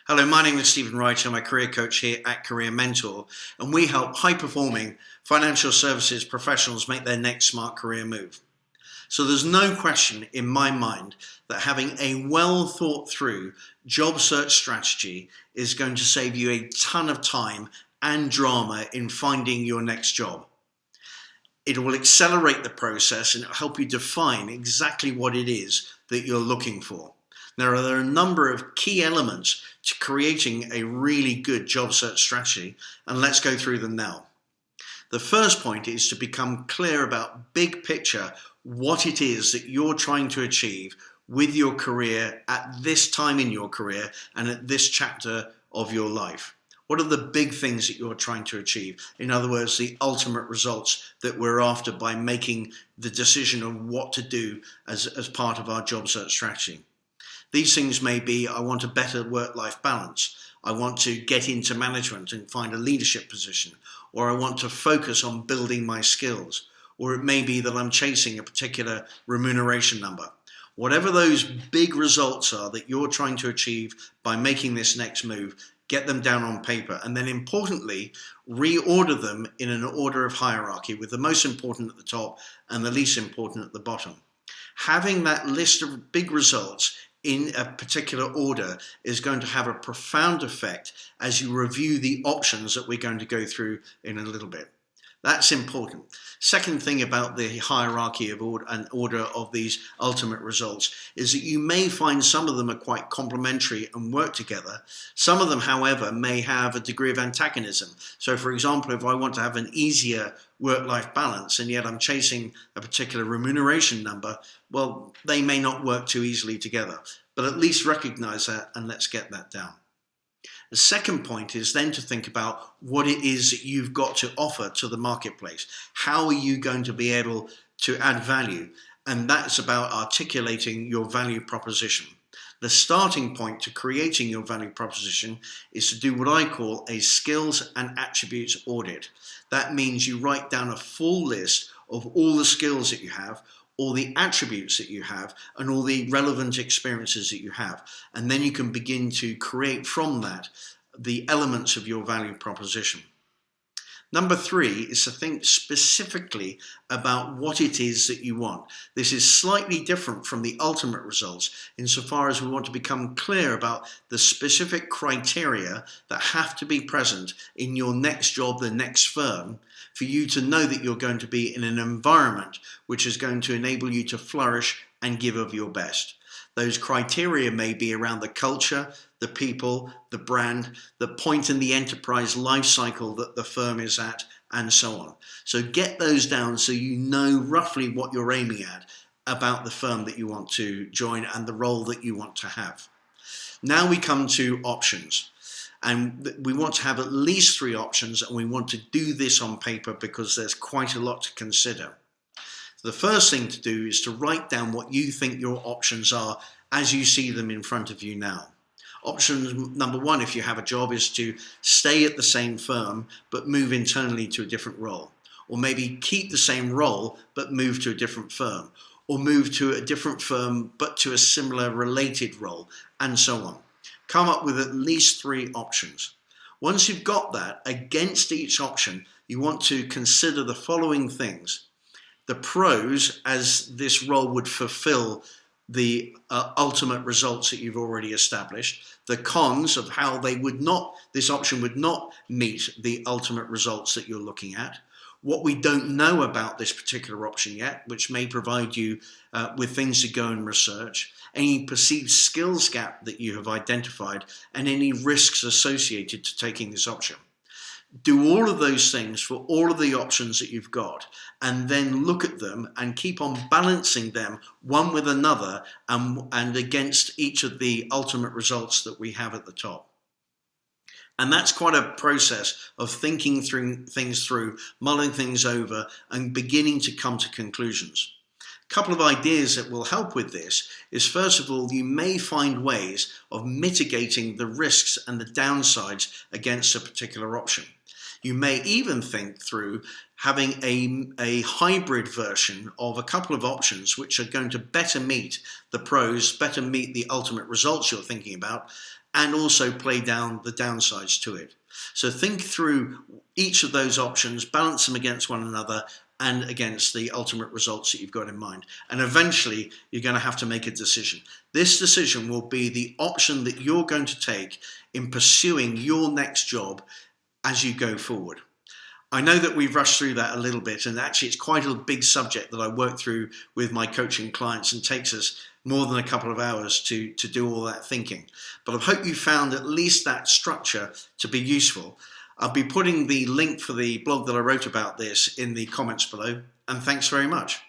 Hello, my name is Stephen Wright. I'm a career coach here at Career Mentor, and we help high-performing financial services professionals make their next smart career move. So there's no question in my mind that having a well-thought-through job search strategy is going to save you a ton of time and drama in finding your next job. It will accelerate the process and it will help you define exactly what it is that you're looking for. Now, there are a number of key elements to creating a really good job search strategy, and let's go through them now. The first point is to become clear about big picture, what it is that you're trying to achieve with your career at this time in your career and at this chapter of your life. What are the big things that you're trying to achieve? In other words, the ultimate results that we're after by making the decision of what to do as part of our job search strategy. These things may be, I want a better work-life balance. I want to get into management and find a leadership position. Or I want to focus on building my skills. Or it may be that I'm chasing a particular remuneration number. Whatever those big results are that you're trying to achieve by making this next move, get them down on paper. And then importantly, reorder them in an order of hierarchy with the most important at the top and the least important at the bottom. Having that list of big results in a particular order is going to have a profound effect as you review the options that we're going to go through in a little bit. That's important. Second thing about the hierarchy of order of these ultimate results is that you may find some of them are quite complementary and work together. Some of them, however, may have a degree of antagonism. So, for example, if I want to have an easier work-life balance and yet I'm chasing a particular remuneration number, well, they may not work too easily together. But at least recognize that and let's get that down. The second point is then to think about what it is that you've got to offer to the marketplace. How are you going to be able to add value? And that's about articulating your value proposition. The starting point to creating your value proposition is to do what I call a skills and attributes audit. That means you write down a full list of all the skills that you have, all the attributes that you have, and all the relevant experiences that you have. And then you can begin to create from that the elements of your value proposition. Number 3 is to think specifically about what it is that you want. This is slightly different from the ultimate results insofar as we want to become clear about the specific criteria that have to be present in your next job, the next firm, for you to know that you're going to be in an environment which is going to enable you to flourish and give of your best. Those criteria may be around the culture, the people, the brand, the point in the enterprise life cycle that the firm is at, and so on. So get those down so you know roughly what you're aiming at about the firm that you want to join and the role that you want to have. Now we come to options. And we want to have at least 3 options, and we want to do this on paper because there's quite a lot to consider. The first thing to do is to write down what you think your options are as you see them in front of you now. Option number 1, if you have a job, is to stay at the same firm but move internally to a different role. Or maybe keep the same role but move to a different firm. Or move to a different firm but to a similar related role, and so on. Come up with at least 3 options. Once you've got that, against each option, you want to consider the following things. The pros, as this role would fulfill the ultimate results that you've already established. The cons of how this option would not meet the ultimate results that you're looking at. What we don't know about this particular option yet, which may provide you with things to go and research, any perceived skills gap that you have identified, and any risks associated to taking this option. Do all of those things for all of the options that you've got, and then look at them and keep on balancing them one with another and against each of the ultimate results that we have at the top. And that's quite a process of thinking things through, mulling things over, and beginning to come to conclusions. A couple of ideas that will help with this is, first of all, you may find ways of mitigating the risks and the downsides against a particular option. You may even think through having a hybrid version of a couple of options which are going to better meet the pros, better meet the ultimate results you're thinking about, and also play down the downsides to it. So think through each of those options, balance them against one another and against the ultimate results that you've got in mind. And eventually you're going to have to make a decision. This decision will be the option that you're going to take in pursuing your next job as you go forward. I know that we've rushed through that a little bit, and actually it's quite a big subject that I work through with my coaching clients and takes us more than a couple of hours to do all that thinking. But I hope you found at least that structure to be useful. I'll be putting the link for the blog that I wrote about this in the comments below, and thanks very much.